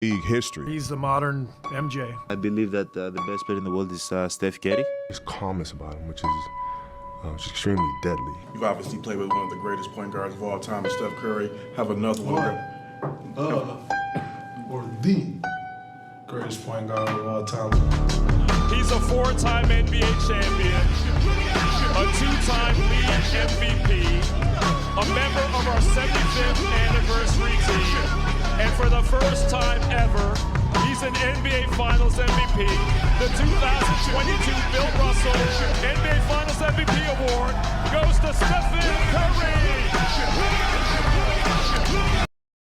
league history. He's the modern MJ. I believe that the best player in the world is Steph Curry. There's calmness about him, which is extremely deadly. You've obviously played with one of the greatest point guards of all time, Steph Curry. Have another one. Or the greatest point guard of all time. He's a four-time NBA champion, a two-time league MVP, a member of our 75th anniversary team, and for the first time ever, he's an NBA Finals MVP. The 2022 Bill Russell NBA Finals MVP award goes to Stephen Curry.